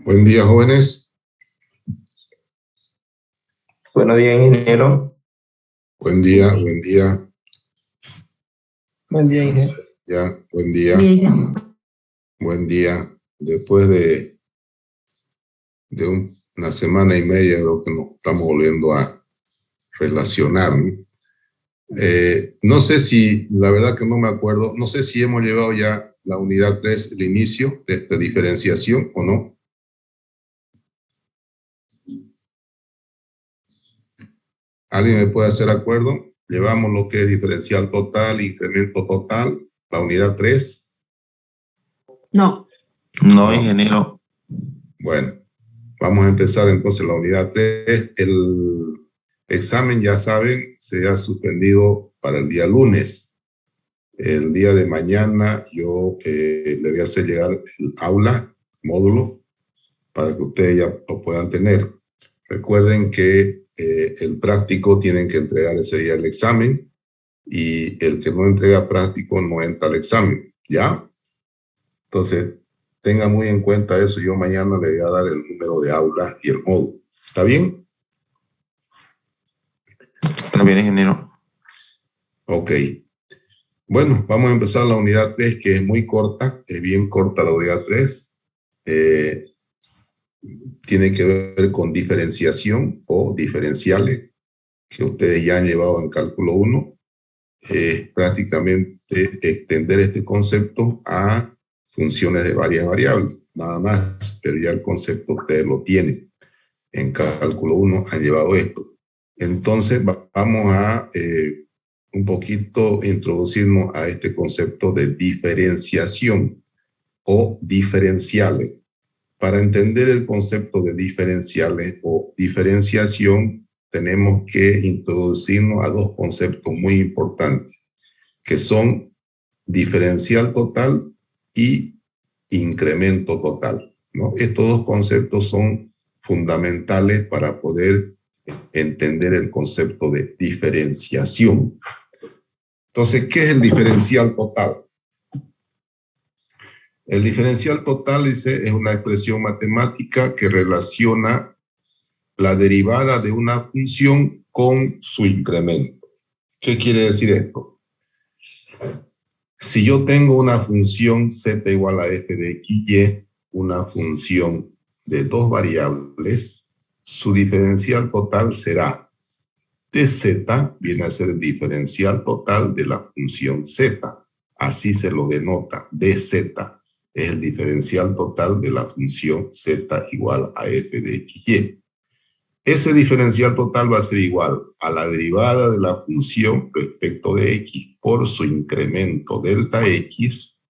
Buen día, jóvenes. Buenos días, ingeniero. Buen día, buen día. Buen día, ingeniero. Ya, buen día, buen día. Después de una semana y media, creo que nos estamos volviendo a relacionar, ¿no? No sé si, la verdad que no me acuerdo, no sé si hemos llevado ya la unidad 3, el inicio de esta diferenciación o no. ¿Alguien me puede hacer acuerdo? Llevamos lo que es diferencial total, incremento total, la unidad 3. No. No, ingeniero. Bueno, vamos a empezar entonces la unidad 3. El examen, ya saben, se ha suspendido para el día lunes. El día de mañana yo le voy a hacer llegar el aula, módulo, para que ustedes ya lo puedan tener. Recuerden que el práctico tienen que entregar ese día el examen y el que no entrega práctico no entra al examen, ¿ya? Entonces, tenga muy en cuenta eso. Yo mañana le voy a dar el número de aula y el módulo. ¿Está bien? Está bien, ingeniero. Ok. Bueno, vamos a empezar la unidad 3, que es muy corta, es bien corta la unidad 3. Tiene que ver con diferenciación o diferenciales, que ustedes ya han llevado en cálculo 1. Prácticamente extender este concepto a funciones de varias variables, nada más, pero ya el concepto ustedes lo tienen. En cálculo 1 han llevado esto. Entonces vamos a un poquito introducirnos a este concepto de diferenciación o diferenciales. Para entender el concepto de diferenciales o diferenciación, tenemos que introducirnos a dos conceptos muy importantes, que son diferencial total y incremento total, ¿no? Estos dos conceptos son fundamentales para poder entender el concepto de diferenciación. Entonces, ¿qué es el diferencial total? El diferencial total, dice, es una expresión matemática que relaciona la derivada de una función con su incremento. ¿Qué quiere decir esto? Si yo tengo una función z igual a f de x, y, una función de dos variables, su diferencial total será dz, viene a ser el diferencial total de la función z. Así se lo denota, dz. Es el diferencial total de la función z igual a f de x, y. Ese diferencial total va a ser igual a la derivada de la función respecto de x por su incremento delta x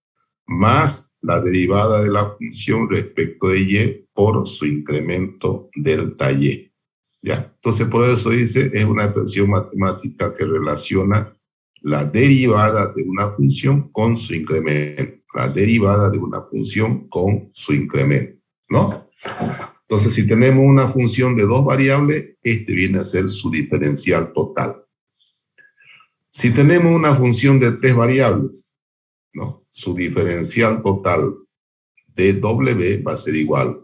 más la derivada de la función respecto de y por su incremento delta y. ¿Ya? Entonces, por eso dice, es una expresión matemática que relaciona la derivada de una función con su incremento. La derivada de una función con su incremento, ¿no? Entonces, si tenemos una función de dos variables, este viene a ser su diferencial total. Si tenemos una función de tres variables, ¿no? Su diferencial total de w va a ser igual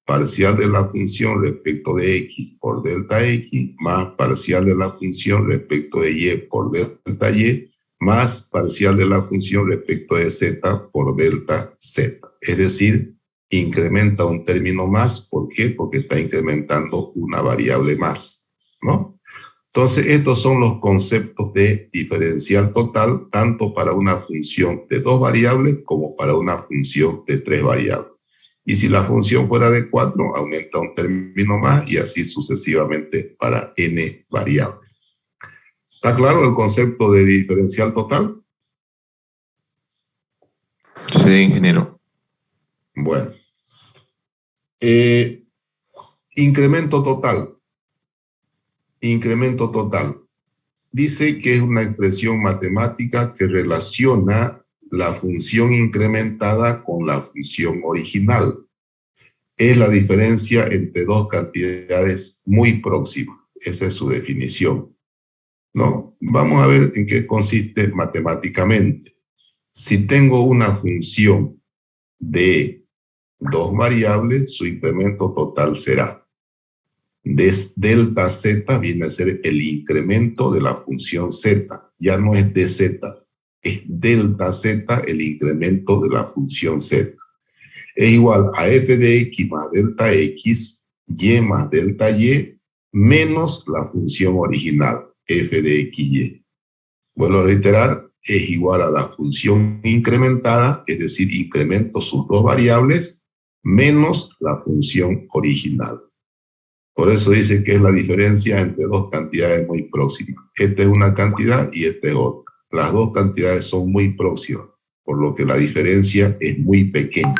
parcial de la función respecto de x por delta x más parcial de la función respecto de y por delta y más parcial de la función respecto de z por delta z. Es decir, incrementa un término más. ¿Por qué? Porque está incrementando una variable más, ¿no? Entonces, estos son los conceptos de diferencial total, tanto para una función de dos variables como para una función de tres variables. Y si la función fuera de 4, aumenta un término más y así sucesivamente para n variables. ¿Está claro el concepto de diferencial total? Sí, ingeniero. Bueno. Incremento total. Incremento total. Dice que es una expresión matemática que relaciona la función incrementada con la función original. Es la diferencia entre dos cantidades muy próximas. Esa es su definición, ¿no? Vamos a ver en qué consiste matemáticamente. Si tengo una función de dos variables, su incremento total será delta z, viene a ser el incremento de la función z. Ya no es dz, es delta z, el incremento de la función z. Es igual a f de x más delta x, y más delta y, menos la función original, f de xy. Vuelvo a reiterar, es igual a la función incrementada, es decir, incremento sus dos variables, menos la función original. Por eso dice que es la diferencia entre dos cantidades muy próximas. Esta es una cantidad y esta es otra. Las dos cantidades son muy próximas, por lo que la diferencia es muy pequeña.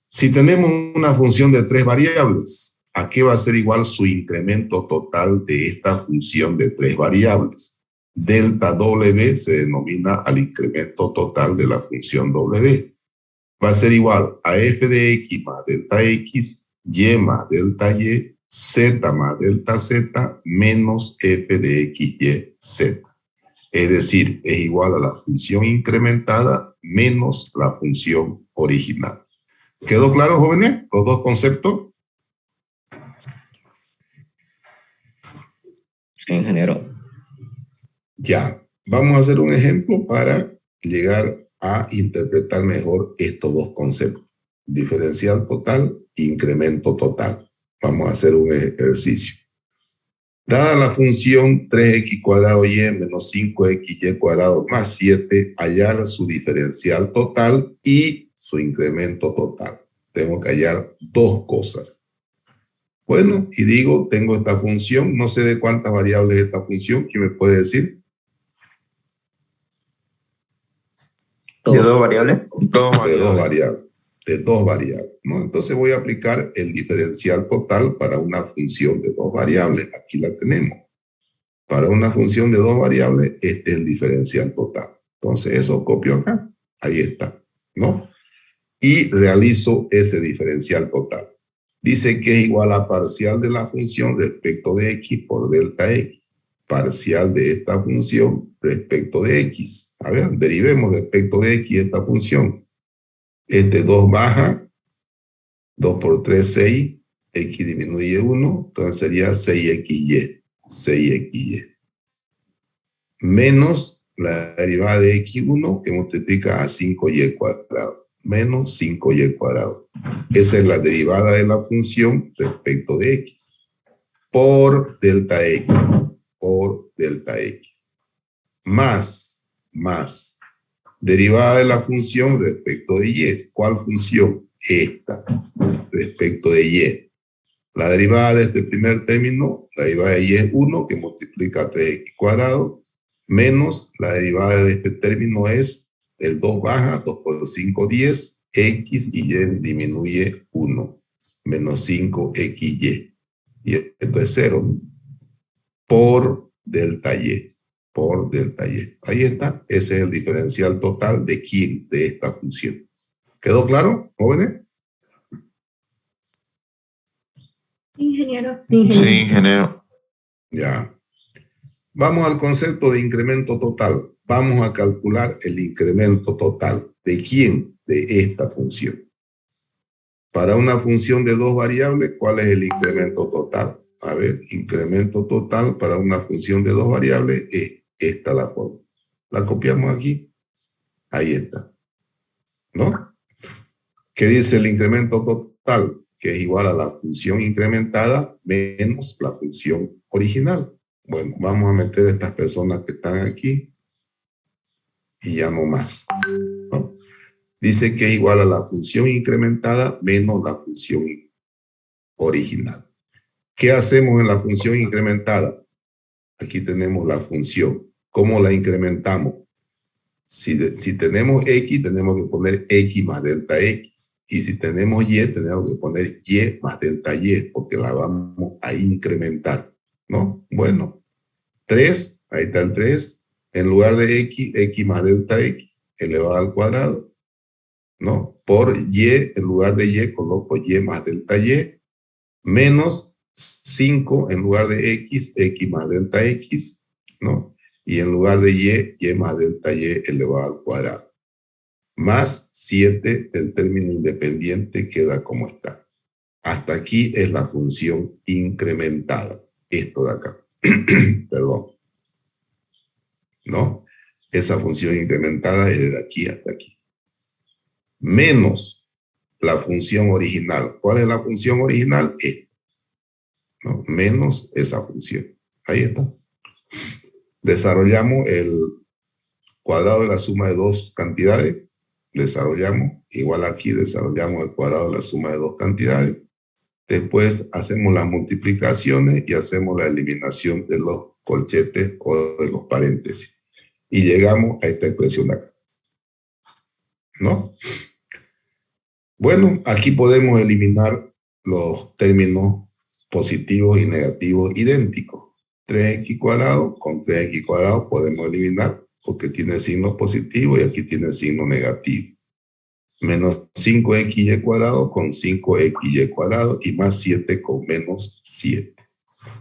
Si tenemos una función de tres variables, ¿a qué va a ser igual su incremento total de esta función de tres variables? Delta W se denomina al incremento total de la función W. Va a ser igual a f de x más delta x, y más delta y, z más delta z, menos f de x, y, z. Es decir, es igual a la función incrementada menos la función original. ¿Quedó claro, jóvenes, los dos conceptos? Sí, ingeniero. Ya, vamos a hacer un ejemplo para llegar a interpretar mejor estos dos conceptos. Diferencial total, incremento total. Vamos a hacer un ejercicio. Dada la función 3x cuadrado y menos 5xy cuadrado más 7, hallar su diferencial total y su incremento total. Tengo que hallar dos cosas. Bueno, y digo, tengo esta función, no sé de cuántas variables es esta función, ¿quién me puede decir? ¿De dos variables? De dos variables, ¿no? Entonces voy a aplicar el diferencial total para una función de dos variables. Aquí la tenemos. Para una función de dos variables, este es el diferencial total. Entonces eso copio acá. Ahí está, ¿no? Y realizo ese diferencial total. Dice que es igual a parcial de la función respecto de x por delta x. Parcial de esta función respecto de x. A ver, derivemos respecto de x esta función. Este 2 baja, 2 por 3, 6, x disminuye 1, entonces sería 6xy, 6xy. Menos la derivada de x1 que multiplica a 5y cuadrado, menos 5y cuadrado. Esa es la derivada de la función respecto de x, por delta x, por delta x. Más, derivada de la función respecto de y. ¿Cuál función? Esta, respecto de y. La derivada de este primer término, la derivada de y es 1, que multiplica 3x cuadrado, menos la derivada de este término es el 2 baja, 2 por 5, 10, x y y disminuye 1, menos 5xy. Y esto es 0, por delta y. Por delta y. Ahí está, ese es el diferencial total de quién, de esta función. ¿Quedó claro, jóvenes? Ingeniero. Sí, ingeniero. Ya. Vamos al concepto de incremento total. Vamos a calcular el incremento total. ¿De quién? De esta función. Para una función de dos variables, ¿cuál es el incremento total? A ver, incremento total para una función de dos variables es esta la forma. La copiamos aquí. Ahí está. ¿No? ¿Qué dice el incremento total? Que es igual a la función incrementada menos la función original. Bueno, vamos a meter a estas personas que están aquí y ya no más, ¿no? Dice que es igual a la función incrementada menos la función original. ¿Qué hacemos en la función incrementada? Aquí tenemos la función. ¿Cómo la incrementamos? Si tenemos x, tenemos que poner x más delta x. Y si tenemos y, tenemos que poner y más delta y, porque la vamos a incrementar, ¿no? Bueno, 3, ahí está el 3. En lugar de x más delta x elevado al cuadrado, ¿no? Por y, en lugar de y, coloco y más delta y, menos 5 en lugar de x más delta x, ¿no? Y en lugar de y más delta y elevado al cuadrado. más 7 del término independiente queda como está. Hasta aquí es la función incrementada. Esto de acá. Perdón. ¿No? Esa función incrementada es de aquí hasta aquí. Menos la función original. ¿Cuál es la función original? Esta. ¿No? Menos esa función. Ahí está. Desarrollamos el cuadrado de la suma de dos cantidades. Desarrollamos, igual aquí desarrollamos el cuadrado de la suma de dos cantidades. Después hacemos las multiplicaciones y hacemos la eliminación de los corchetes o de los paréntesis. Y llegamos a esta expresión de acá. ¿No? Bueno, aquí podemos eliminar los términos positivos y negativos idénticos. 3x cuadrado con 3x cuadrado podemos eliminar porque tiene signo positivo y aquí tiene signo negativo. Menos 5xy cuadrado con 5xy cuadrado y más 7 con menos 7.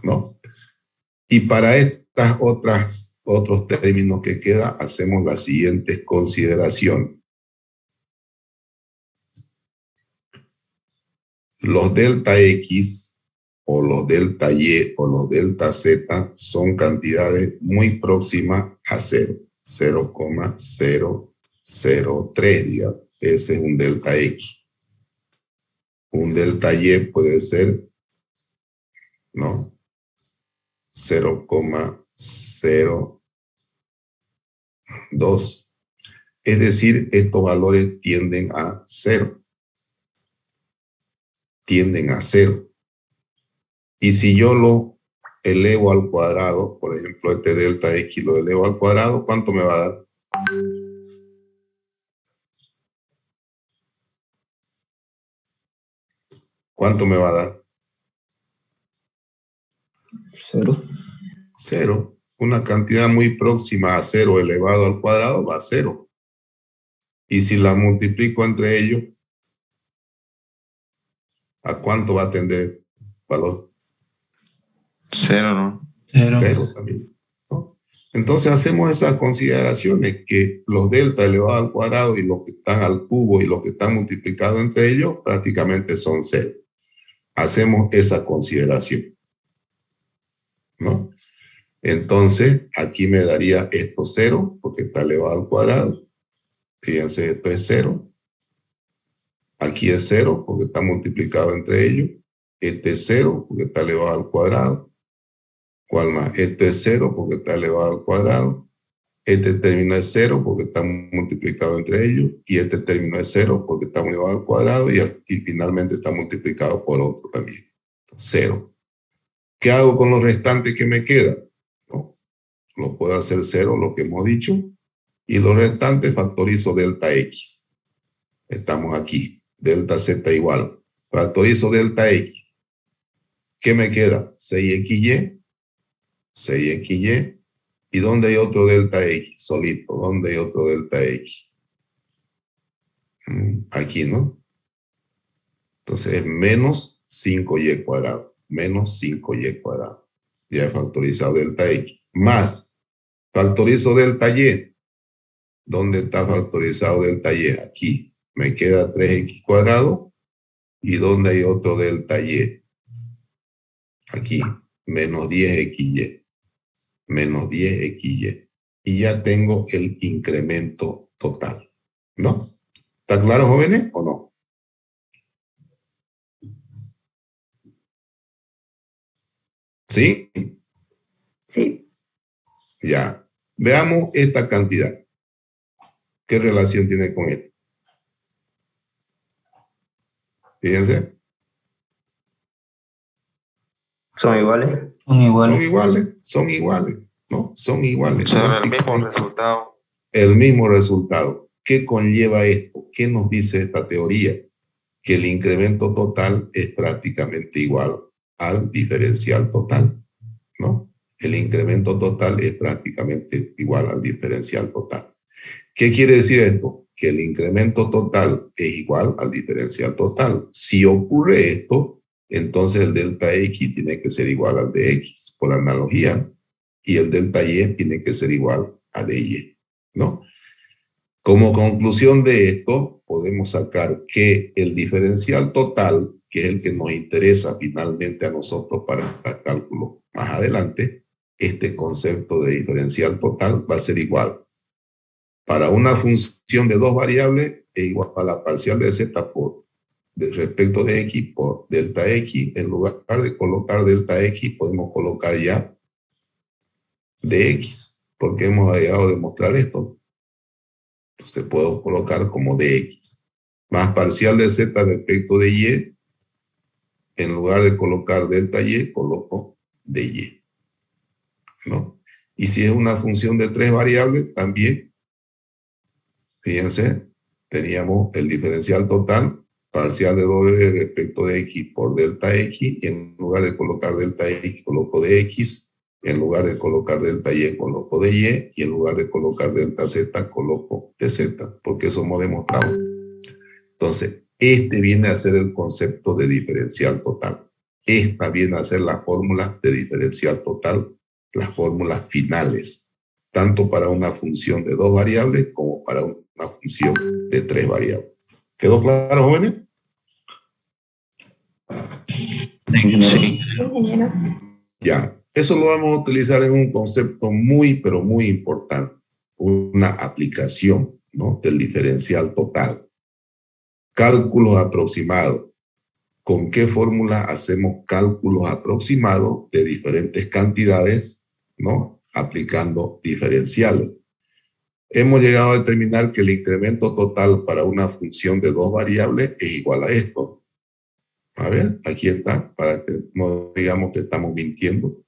¿No? Y para estas otros términos que queda, hacemos las siguientes consideraciones. Los delta X o los delta Y o los delta Z son cantidades muy próximas a 0. 0,003, digamos. Ese es un delta X. Un delta Y puede ser, ¿no? 0,02. Es decir, estos valores tienden a 0. Tienden a 0. Y si yo lo elevo al cuadrado, por ejemplo, este delta X lo elevo al cuadrado, ¿cuánto me va a dar? ¿Cuánto me va a dar? 0. 0. Una cantidad muy próxima a 0 elevado al cuadrado va a 0. Y si la multiplico entre ellos, ¿a cuánto va a tender el valor? 0, ¿no? 0. 0 también, ¿no? Entonces hacemos esas consideraciones que los delta elevados al cuadrado y los que están al cubo y los que están multiplicados entre ellos prácticamente son 0. Hacemos esa consideración, ¿no? Entonces aquí me daría esto 0 porque está elevado al cuadrado. Fíjense, esto es 0. Aquí es 0 porque está multiplicado entre ellos. Este es 0 porque está elevado al cuadrado. ¿Cuál más? Este es 0 porque está elevado al cuadrado. Este término es 0 porque está multiplicado entre ellos. Y este término es 0 porque está elevado al cuadrado. Y finalmente está multiplicado por otro también. 0. ¿Qué hago con los restantes que me quedan? ¿No? Lo puedo hacer 0, lo que hemos dicho. Y los restantes factorizo delta X. Estamos aquí. Delta Z igual. Factorizo delta X. ¿Qué me queda? 6xy. 6xy. ¿Y dónde hay otro delta X? Solito. ¿Dónde hay otro delta X? Aquí, ¿no? Entonces es menos 5y cuadrado. Menos 5y cuadrado. Ya he factorizado delta X. Más. Factorizo delta Y. ¿Dónde está factorizado delta Y? Aquí. Me queda 3x cuadrado. ¿Y dónde hay otro delta Y? Aquí. Menos 10xy. Menos 10xy. Y ya tengo el incremento total. ¿No? ¿Está claro, jóvenes, o no? ¿Sí? Sí. Ya. Veamos esta cantidad. ¿Qué relación tiene con esto? Fíjense. ¿Son iguales? Son Son iguales. iguales. Son iguales. ¿No? Son iguales. O sea, el mismo Prácticamente resultado. el mismo resultado. ¿Qué conlleva esto? ¿Qué nos dice esta teoría? Que el incremento total es prácticamente igual al diferencial total, ¿no? El incremento total es prácticamente igual al diferencial total. ¿Qué quiere decir esto? Que el incremento total es igual al diferencial total. Si ocurre esto, entonces el delta X tiene que ser igual al de X, por analogía, y el delta Y tiene que ser igual a de Y, ¿no? Como conclusión de esto, podemos sacar que el diferencial total, que es el que nos interesa finalmente a nosotros para el cálculo más adelante, este concepto de diferencial total va a ser igual. Para una función de dos variables es igual a la parcial de z respecto de x por delta x. En lugar de colocar delta x, podemos colocar ya dx, porque hemos llegado a demostrar esto. Entonces puedo colocar como dx. Más parcial de z respecto de y. En lugar de colocar delta y, coloco dy. ¿No? Y si es una función de tres variables, también, fíjense, teníamos el diferencial total, parcial de doble respecto de x por delta x, y en lugar de colocar delta x, coloco dx, en lugar de colocar delta y, coloco dy, y en lugar de colocar delta z, coloco dz, porque eso hemos demostrado. Entonces, este viene a ser el concepto de diferencial total. Esta viene a ser la fórmula de diferencial total, las fórmulas finales, tanto para una función de dos variables como para una función de tres variables. ¿Quedó claro, jóvenes? Sí. Ingeniero. Ya, eso lo vamos a utilizar en un concepto muy, pero muy importante, una aplicación, ¿no?, del diferencial total. Cálculos aproximados. ¿Con qué fórmula hacemos cálculos aproximados de diferentes cantidades, ¿no?, aplicando diferenciales? Hemos llegado a determinar que el incremento total para una función de dos variables es igual a esto. A ver, aquí está, para que no digamos que estamos mintiendo.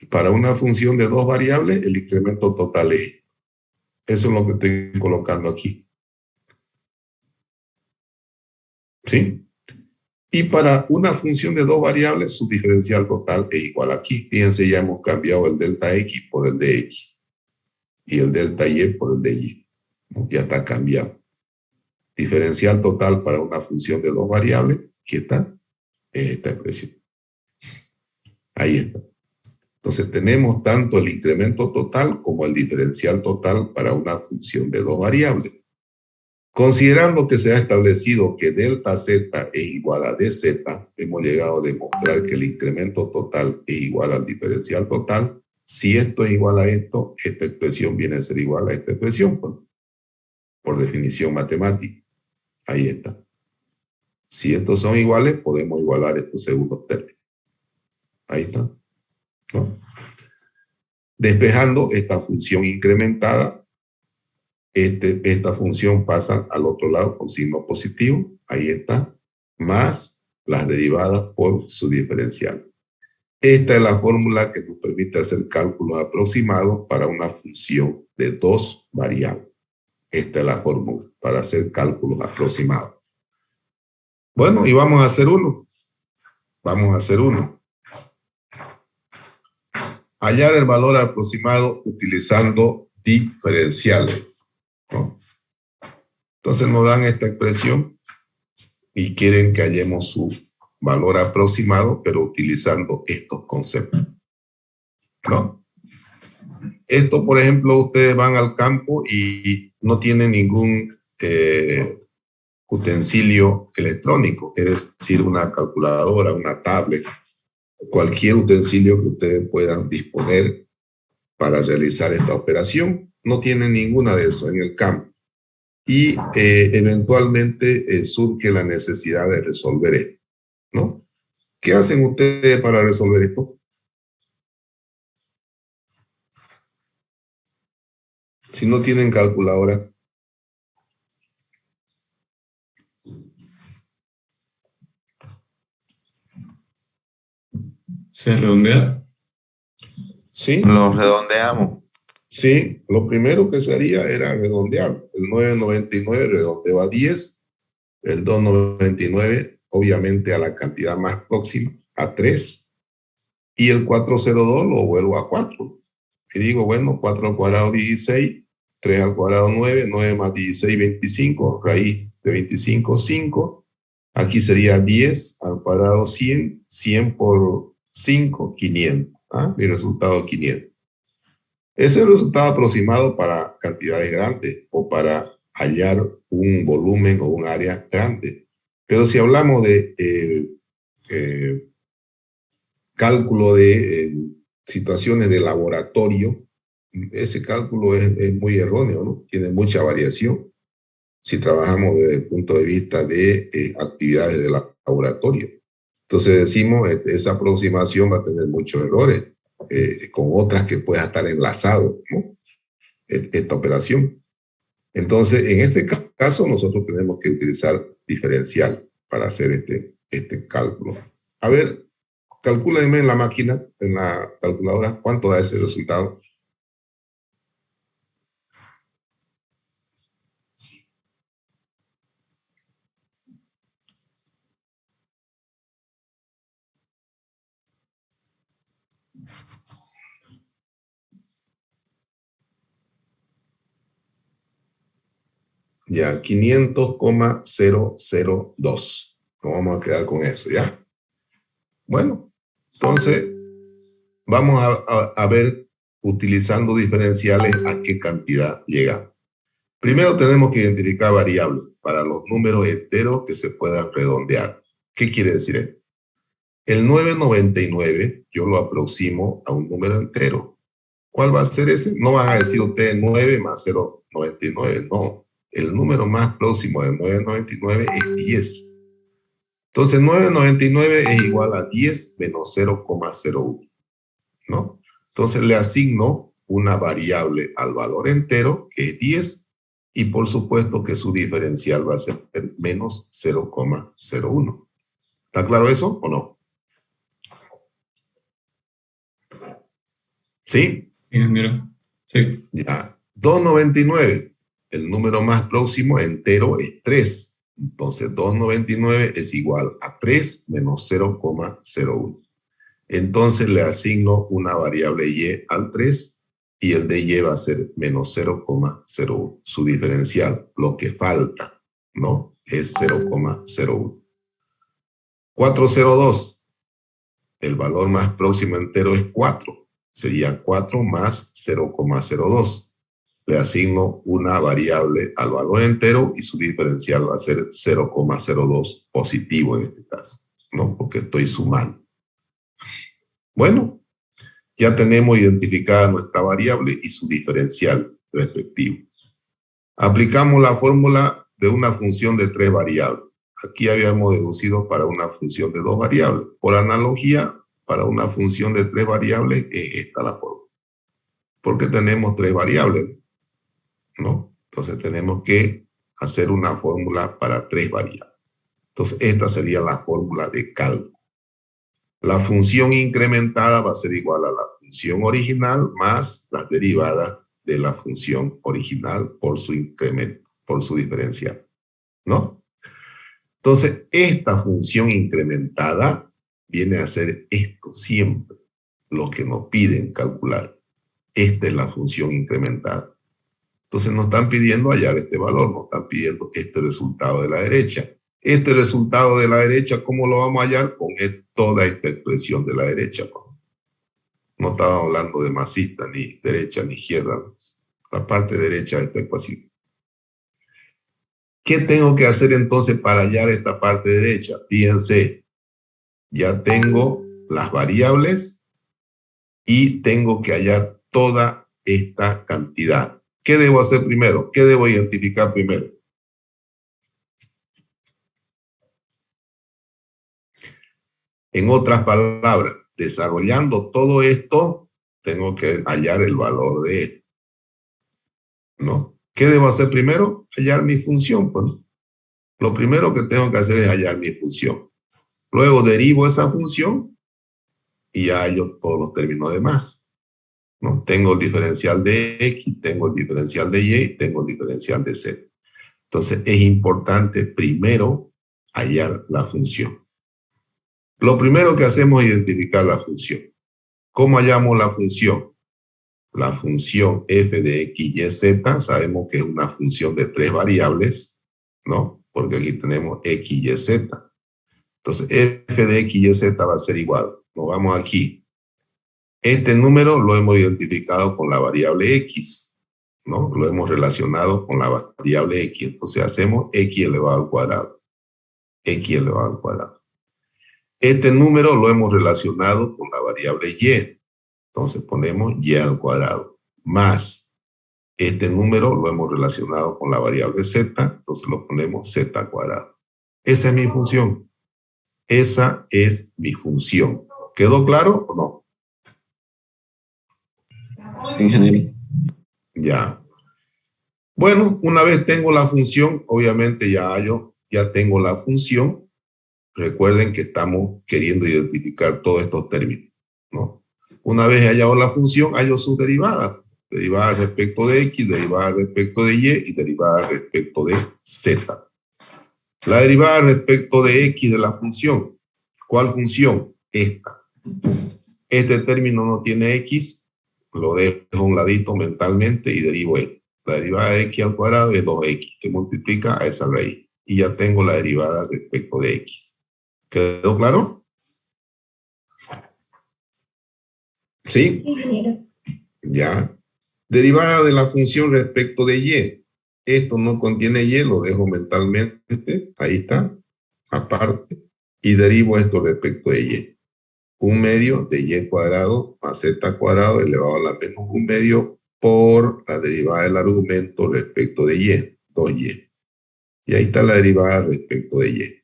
Para una función de dos variables, el incremento total es esto. Eso es lo que estoy colocando aquí. ¿Sí? Y para una función de dos variables, su diferencial total es igual aquí. Fíjense, ya hemos cambiado el delta x por el de x. Y el delta y por el de y. Ya está cambiado. Diferencial total para una función de dos variables. Aquí está. Esta expresión. Ahí está. Entonces tenemos tanto el incremento total como el diferencial total para una función de dos variables. Considerando que se ha establecido que delta z es igual a dz, hemos llegado a demostrar que el incremento total es igual al diferencial total. Si esto es igual a esto, esta expresión viene a ser igual a esta expresión, por definición matemática. Ahí está. Si estos son iguales, podemos igualar estos segundos términos. Ahí está, ¿no? Despejando esta función incrementada, esta función pasa al otro lado con signo positivo, ahí está, más las derivadas por su diferencial. Esta es la fórmula que nos permite hacer cálculos aproximados para una función de dos variables. Esta es la fórmula para hacer cálculos aproximados. Bueno, y vamos a hacer uno. Vamos a hacer uno. Hallar el valor aproximado utilizando diferenciales, ¿no? Entonces nos dan esta expresión y quieren que hallemos su valor aproximado, pero utilizando estos conceptos, ¿no? Esto, por ejemplo, ustedes van al campo y no tienen ningún utensilio electrónico, es decir, una calculadora, una tablet, cualquier utensilio que ustedes puedan disponer para realizar esta operación. No tienen ninguna de eso en el campo. Y eventualmente surge la necesidad de resolver esto, ¿no? ¿Qué hacen ustedes para resolver esto? Si no tienen calculadora. ¿Se redondea? ¿Sí? Los redondeamos. Sí, lo primero que se haría era redondear. El 999 redondeo a 10, el 299 obviamente a la cantidad más próxima, a 3, y el 402 lo vuelvo a 4. Y digo, bueno, 4 al cuadrado 16, 3 al cuadrado 9, 9 más 16, 25, raíz de 25, 5. Aquí sería 10 al cuadrado 100, 100 por 5, 500. ¿Ah? Mi resultado 500. Ese es el resultado aproximado para cantidades grandes o para hallar un volumen o un área grande. Pero si hablamos de cálculo de situaciones de laboratorio, ese cálculo es muy erróneo, ¿no? Tiene mucha variación si trabajamos desde el punto de vista de actividades de laboratorio. Entonces decimos, esa aproximación va a tener muchos errores, con otras que pueda estar enlazado, ¿no? Esta operación. Entonces, en este caso, nosotros tenemos que utilizar diferencial para hacer este cálculo. A ver, calcúlenme en la máquina, en la calculadora, cuánto da ese resultado. Ya, 500,002. Nos vamos a quedar con eso, ¿ya? Bueno, entonces vamos a ver, utilizando diferenciales, a qué cantidad llegamos. Primero tenemos que identificar variables para los números enteros que se puedan redondear. ¿Qué quiere decir esto? El 999 yo lo aproximo a un número entero. ¿Cuál va a ser ese? No van a decir ustedes 9 más 0,99, no. El número más próximo de 999 es 10. Entonces 999 es igual a 10 menos 0,01, ¿no? Entonces le asigno una variable al valor entero, que es 10, y por supuesto que su diferencial va a ser menos 0,01. ¿Está claro eso o no? ¿Sí? Sí. Ya. 299, el número más próximo entero es 3. Entonces 299 es igual a 3 menos 0,01. Entonces le asigno una variable y al 3 y el de y va a ser menos 0,01. Su diferencial, lo que falta, ¿no? Es 0,01. 402, el valor más próximo entero es 4. Sería 4 más 0,02. Le asigno una variable al valor entero y su diferencial va a ser 0,02 positivo en este caso, ¿no? Porque estoy sumando. Bueno, ya tenemos identificada nuestra variable y su diferencial respectivo. Aplicamos la fórmula de una función de 3 variables. Aquí habíamos deducido para una función de 2 variables. Por analogía, para una función de 3 variables, esta es la fórmula. Porque tenemos 3 variables, ¿no? Entonces tenemos que hacer una fórmula para 3 variables. Entonces esta sería la fórmula de cálculo. La función incrementada va a ser igual a la función original más las derivadas de la función original por su incremento, por su diferencial, ¿no? Entonces, esta función incrementada viene a ser esto siempre, lo que nos piden calcular. Esta es la función incrementada. Entonces nos están pidiendo hallar este valor, nos están pidiendo este resultado de la derecha. Este resultado de la derecha, ¿cómo lo vamos a hallar? Con toda esta expresión de la derecha. No estamos hablando de masista, ni derecha, ni izquierda. La parte derecha de esta ecuación. ¿Qué tengo que hacer entonces para hallar esta parte derecha? Fíjense, ya tengo las variables y tengo que hallar toda esta cantidad. ¿Qué debo hacer primero? ¿Qué debo identificar primero? En otras palabras, desarrollando todo esto, tengo que hallar el valor de esto, ¿no? ¿Qué debo hacer primero? Hallar mi función, pues. Lo primero que tengo que hacer es hallar mi función. Luego derivo esa función y hallo todos los términos demás, ¿no? Tengo el diferencial de X, tengo el diferencial de Y, tengo el diferencial de Z. Entonces es importante primero hallar la función. Lo primero que hacemos es identificar la función. ¿Cómo hallamos la función? La función f de x, y, z, sabemos que es una función de 3 variables, ¿no? Porque aquí tenemos x, y, z. Entonces, f de x, y, z va a ser igual. Nos vamos aquí. Este número lo hemos identificado con la variable x, ¿no? Lo hemos relacionado con la variable x. Entonces hacemos x elevado al cuadrado. X elevado al cuadrado. Este número lo hemos relacionado con la variable y. Entonces ponemos y al cuadrado. Más este número lo hemos relacionado con la variable z. Entonces lo ponemos z al cuadrado. Esa es mi función. Esa es mi función. ¿Quedó claro o no? Sí, ingeniero. Ya. Bueno, una vez tengo la función, obviamente ya tengo la función. Recuerden que estamos queriendo identificar todos estos términos, ¿no? Una vez hallado la función, hallo sus derivadas. Derivada respecto de x, derivada respecto de y derivada respecto de z. La derivada respecto de x de la función. ¿Cuál función? Esta. Este término no tiene x, lo dejo a un ladito mentalmente y derivo esto. La derivada de x al cuadrado es 2x, se multiplica a esa raíz. Y ya tengo la derivada respecto de x. ¿Quedó claro? ¿Sí? Ingeniero. Ya. Derivada de la función respecto de y. Esto no contiene y, lo dejo mentalmente. Ahí está, aparte. Y derivo esto respecto de y. 1 medio de y cuadrado más z cuadrado elevado a la menos 1 medio por la derivada del argumento respecto de y, 2y. Y ahí está la derivada respecto de y.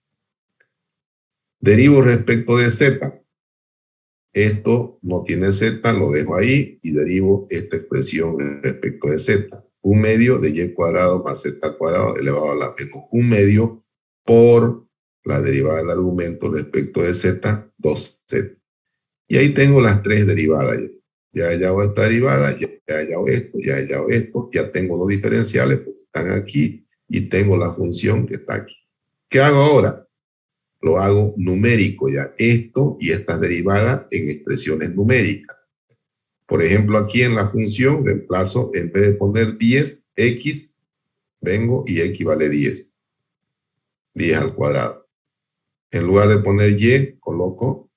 Derivo respecto de z. Esto no tiene z, lo dejo ahí y derivo esta expresión respecto de z. 1 medio de y cuadrado más z cuadrado elevado a la menos 1 medio por la derivada del argumento respecto de z, 2z. Y ahí tengo las tres derivadas. Ya he hallado esta derivada, ya he hallado esto, ya he hallado esto, ya tengo los diferenciales porque están aquí y tengo la función que está aquí. ¿Qué hago ahora? Lo hago numérico ya. Esto y estas derivadas en expresiones numéricas. Por ejemplo, aquí en la función reemplazo, en vez de poner 10, x, vengo y x vale 10. 10 al cuadrado. En lugar de poner y, coloco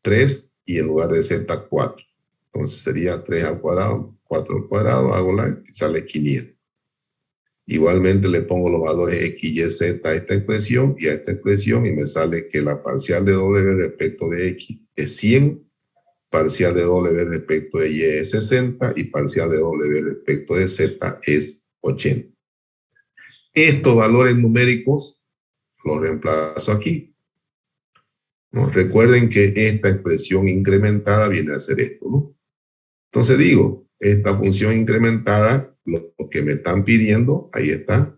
3 y en lugar de z, 4. Entonces sería 3 al cuadrado, 4 al cuadrado, hago la y sale 500. Igualmente le pongo los valores x, y, z a esta expresión y a esta expresión y me sale que la parcial de w respecto de x es 100, parcial de w respecto de y es 60 y parcial de w respecto de z es 80. Estos valores numéricos los reemplazo aquí, ¿no? Recuerden que esta expresión incrementada viene a ser esto, ¿no? Entonces digo, esta función incrementada, lo que me están pidiendo, ahí está,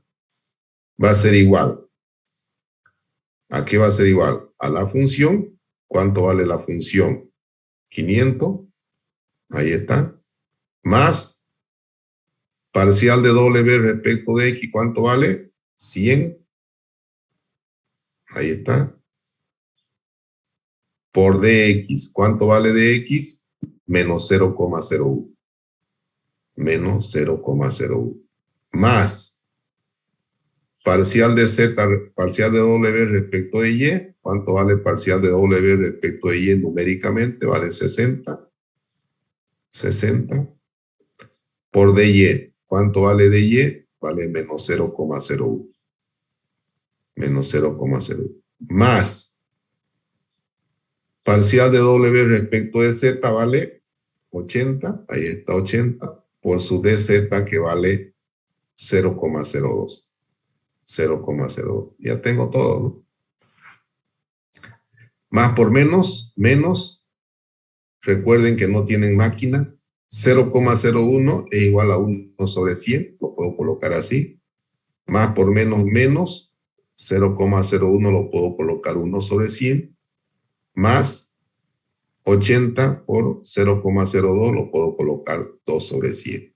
va a ser igual. ¿A qué va a ser igual? A la función. ¿Cuánto vale la función? 500. Ahí está. Más parcial de w respecto de x. ¿Cuánto vale? 100. Ahí está. Por dx. ¿Cuánto vale dx? Menos 0,01. Menos 0,01. Más parcial de z, parcial de w respecto de y. ¿Cuánto vale parcial de w respecto de y numéricamente? Vale 60. 60. Por dy. ¿Cuánto vale dy? Vale menos 0,01. Menos 0,01. Más parcial de w respecto de z vale 80. Ahí está 80. Por su dz que vale 0,02. 0,02. Ya tengo todo, ¿no? Más por menos, menos. Recuerden que no tienen máquina. 0,01 es igual a 1 sobre 100. Lo puedo colocar así. Más por menos, menos. 0,01 lo puedo colocar 1 sobre 100. Más 80 por 0,02 lo puedo colocar 2 sobre 100.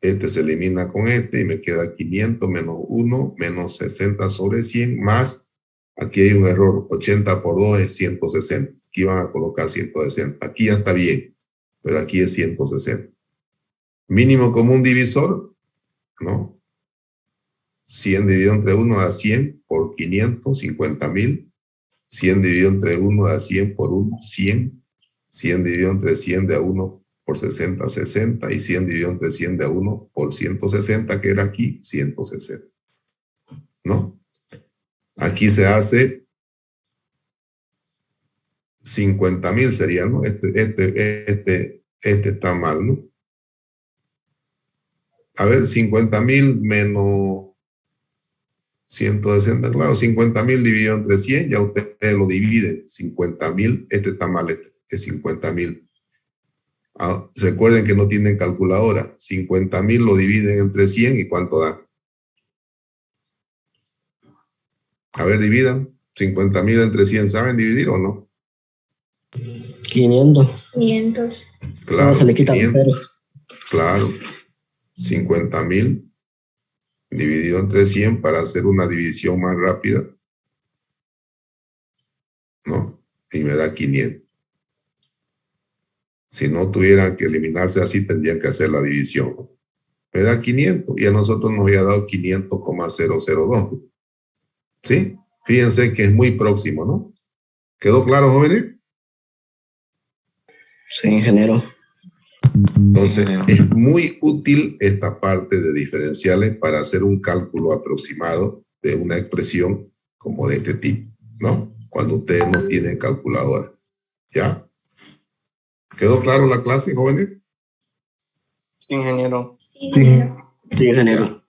Este se elimina con este y me queda 500 menos 1 menos 60 sobre 100 más. Aquí hay un error, 80 por 2 es 160. Aquí van a colocar 160. Aquí ya está bien, pero aquí es 160. Mínimo común divisor, ¿no? 100 dividido entre 1 da 100 por 500, 50,000. 100 dividido entre 1 da 100 por 1, 100. 100 dividido entre 100 de a 1 por 60, 60. Y 100 dividido entre 100 de a 1 por 160, que era aquí, 160. ¿No? Aquí se hace 50.000 sería, ¿no? Este está mal, ¿no? A ver, 50.000 menos 160, claro, 50.000 dividido entre 100, ya usted lo divide. 50.000, este está mal, este es 50.000. Recuerden que no tienen calculadora. 50.000 lo dividen entre 100 y ¿cuánto da? A ver, dividan. 50.000 entre 100, ¿saben dividir o no? 500. 500. Claro, No, se le quitan 500. ceros. Claro. 50.000 dividido entre 100 para hacer una división más rápida. ¿No? Y me da 500. Si no tuvieran que eliminarse así, tendrían que hacer la división. Me da 500 y a nosotros nos había dado 500,002. ¿Sí? Fíjense que es muy próximo, ¿no? ¿Quedó claro, jóvenes? Sí, ingeniero. Entonces, es muy útil esta parte de diferenciales para hacer un cálculo aproximado de una expresión como de este tipo, ¿no? Cuando ustedes no tienen calculadora. ¿Ya? ¿Quedó claro la clase, jóvenes? Sí, ingeniero. Sí, ingeniero. Sí, ingeniero. Ya.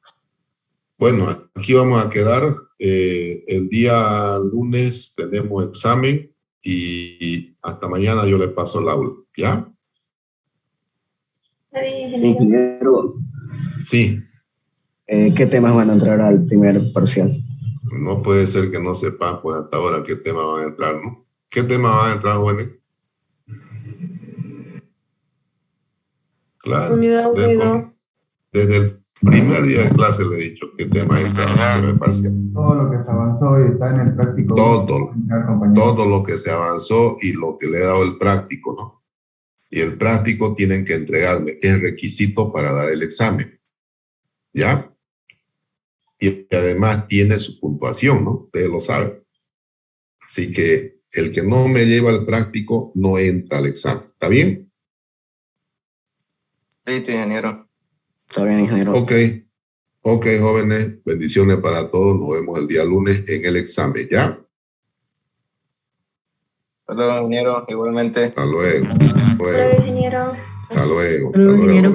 Bueno, aquí vamos a quedar. El día lunes tenemos examen y hasta mañana yo le paso el aula. ¿Ya? Está bien, ingeniero. Ingeniero, Sí. ¿qué temas van a entrar al primer parcial? No puede ser que no sepan pues hasta ahora qué tema van a entrar, ¿no? ¿Qué tema van a entrar, jóvenes? Claro. Unidad 1. Desde el primer día de clase le he dicho qué tema entra en el primer parcial. Todo lo que se avanzó y está en el práctico. Todo lo que se avanzó y lo que le he dado el práctico, ¿no? Y el práctico tienen que entregarme, es requisito para dar el examen. ¿Ya? Y además tiene su puntuación, ¿no? Ustedes lo saben. Así que el que no me lleva el práctico no entra al examen. ¿Está bien? Listo, ingeniero. Está bien, ingeniero. Ok, jóvenes, bendiciones para todos. Nos vemos el día lunes en el examen, ¿ya? Hasta luego, ingeniero. Igualmente. Hasta luego. Hola, ingeniero. Hasta luego. Hola, ingeniero.